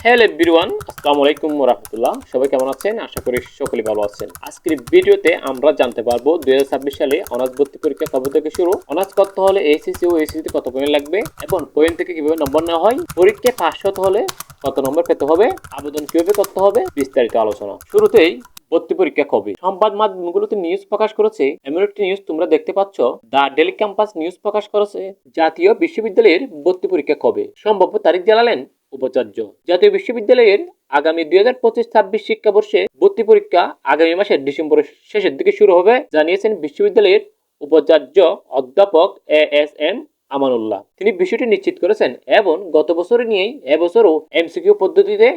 Hello everyone, আসসালামু আলাইকুম ওয়া রাহমাতুল্লাহ। সবাই কেমন আছেন? আশা করি সকলেই ভালো আছেন। আজকের ভিডিওতে আমরা জানতে পারবো 2026 সালে অনার্স ভর্তি পরীক্ষা কবে থেকে শুরু, অনার্স করতে হলে এইচএসসি ও এইচএসসি তে কত পয়েন্ট লাগবে এবং পয়েন্ট থেকে কিভাবে নম্বর নেওয়া হয়, পরীক্ষায় পাস হতে হলে কত নম্বর পেতে হবে, আবেদন কিভাবে করতে হবে, বিস্তারিত আলোচনা। শুরুতেই ভর্তি পরীক্ষা কবে? সংবাদ মাধ্যমগুলোতে নিউজ প্রকাশ করেছে। এমন একটি নিউজ তোমরা দেখতে পাচ্ছ, দা ডেলি ক্যাম্পাস নিউজ প্রকাশ করেছে জাতীয় বিশ্ববিদ্যালয়ের ভর্তি পরীক্ষা কবে। সম্ভাব্য তারিখ জানালেন উপাচার্য। জাতীয় বিশ্ববিদ্যালয়ের আগামী 2025-26 শিক্ষাবর্ষে ভর্তি পরীক্ষা আগামী মাসের ডিসেম্বরের শেষের দিকে শুরু হবে জানিয়েছেন বিশ্ববিদ্যালয়ের উপাচার্য অধ্যাপক এএসএম আমানুল্লাহ। তিনি বিষয়টি নিশ্চিত করেছেন এবং গত বছরে নিয়েই এবছরও এমসিকিউ পদ্ধতিতে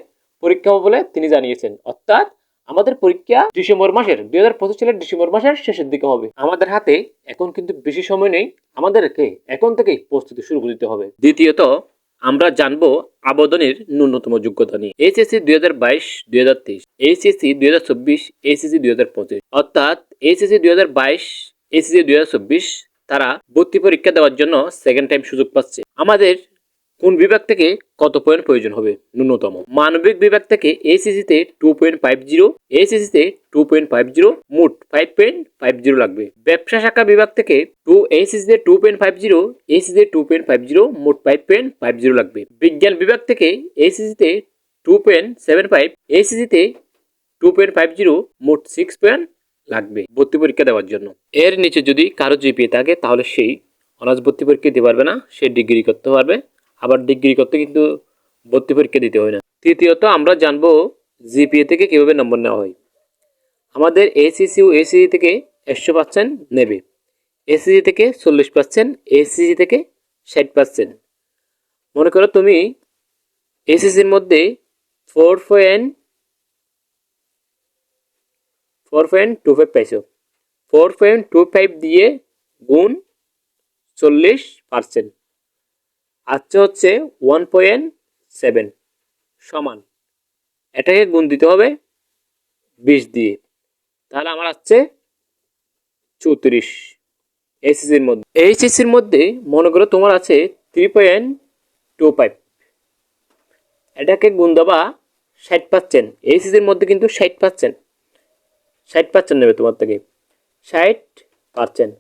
পরীক্ষা হবে বলে তিনি জানিয়েছেন। অর্থাৎ আমাদের পরীক্ষা ডিসেম্বর মাসের 2025 সালের ডিসেম্বর মাসের শেষের দিকে হবে। আমাদের হাতে এখন কিন্তু বেশি সময় নেই, আমাদেরকে এখন থেকেই প্রস্তুতি শুরু করে দিতে হবে। দ্বিতীয়ত আমরা জানবো আবেদনের ন্যূনতম যোগ্যতা নিয়ে। এইচএসসি 2022-2023, এইচএসসি 2024, এইচএসসি 2025, অর্থাৎ এইচএসসি 2022, এইচএসসি 2024 তারা ভর্তি পরীক্ষা দেওয়ার জন্য সেকেন্ড টাইম সুযোগ পাচ্ছে। আমাদের কোন বিভাগ থেকে কত পয়েন্ট প্রয়োজন হবে? ন্যূনতম মানবিক বিভাগ থেকে এইচএসসি তে 2.50, এইচএসসি তে 2.50, মোট 5.50 লাগবে। ব্যবসা শাখা বিভাগ থেকে এইচএসসি তে 2.50, এইচএসসি তে 2.50, মোট 5.50 লাগবে। বিজ্ঞান বিভাগ থেকে এইচএসসি তে 2.75, এইচএসসি তে 2.50, মোট 6 লাগবে ভর্তি পরীক্ষা দেওয়ার জন্য। এর নিচে যদি কারো জিপিএ থাকে তাহলে সেই অনার্স ভর্তি পরীক্ষা দিতে পারবে না, সে ডিগ্রি করতে পারবে। আবার ডিগ্রি করতে কিন্তু ভর্তি পরীক্ষা দিতে হয় না। তৃতীয়ত আমরা জানবো জিপিএ থেকে কিভাবে নম্বর নেওয়া হয়। আমাদের এইচএসসি ও এইচএসসি থেকে 100% নেবে, এইচএসসি থেকে 40%, এইচএসসি থেকে 60%। মনে করো তুমি এইচএসসির মধ্যে 4.25 পাইছো, 4.25 দিয়ে গুণ 40%, আচ্ছা হচ্ছে 1.7 সমান, এটাকে গুণ দিতে হবে 20 দিয়ে, তাহলে আমার আসছে 34। এইচএসসির মধ্যে মনে করো তোমার আছে 3.25, এটাকে গুণ দেবা 60%। এইচএসসির মধ্যে কিন্তু 60% নেবে তোমার থেকে, 60%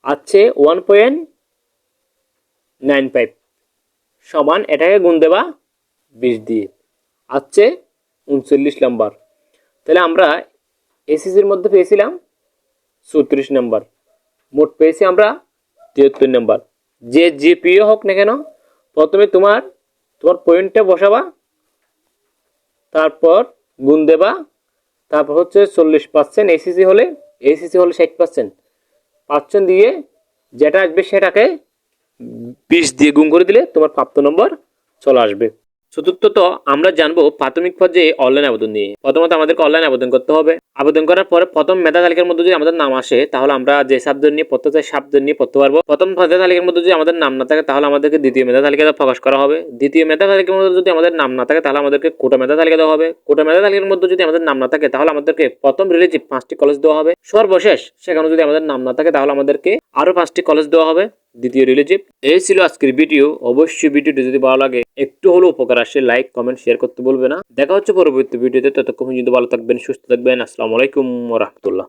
আছে 1.95 সমান, এটাকে গুণ দেবা 20 দিয়ে, আছে 39 নাম্বার। তাহলে আমরা এসএসসির মধ্যে পেয়েছিলাম 34 নাম্বার, মোট পেয়েছি আমরা 73 নাম্বার। যে জিপিএ হোক না কেন, প্রথমে তোমার পয়েন্টটা বসাবা, তারপর গুণ দেবা, তারপর হচ্ছে 40%। এইচএসসি হলে 60% দিয়ে যেটা আসবে সেটাকে 20 দিয়ে গুণ করে দিলে তোমার প্রাপ্ত নম্বর চলে আসবে। চতুর্থত আমরা জানবো প্রাথমিক পর্যায়ে অনলাইন আবেদন নিয়ে। প্রথমত আমাদেরকে অনলাইন আবেদন করতে হবে। আবেদন করার পরে প্রথম মেধা তালিকার মধ্যে যদি আমাদের নাম আসে তাহলে আমরা যে সাবজেক্ট নিয়ে পড়তে চাই সাবজেক্ট নিয়ে পড়তে পারবো। প্রথম মেধা তালিকার মধ্যে যদি আমাদের নাম না থাকে তাহলে আমাদেরকে দ্বিতীয় মেধা তালিকাতে প্রকাশ করা হবে। দ্বিতীয় মেধা তালিকার মধ্যে যদি আমাদের নাম না থাকে তাহলে আমাদেরকে কোটা মেধা তালিকা দেওয়া হবে। কোটা মেধা তালিকার মধ্যে যদি আমাদের নাম না থাকে তাহলে আমাদেরকে প্রথম রিলেটিভ 5টি কলেজ দেওয়া হবে। সর্বশেষ সেখানে যদি আমাদের নাম না থাকে তাহলে আমাদেরকে আরো 5টি কলেজ দেওয়া হবে দ্বিতীয় রিলেটিভ। এই ছিল আজকের ভিডিও। অবশ্যই ভিডিওটি যদি ভালো লাগে একটু হলেও উপকার আসে লাইক কমেন্ট শেয়ার করতে বলবে না। দেখা হচ্ছে পরবর্তী ভিডিওতে, ততক্ষণ পর্যন্ত ভালো থাকবেন, সুস্থ থাকবেন। আসসালামু আলাইকুম ওয়া রাহমাতুল্লাহ।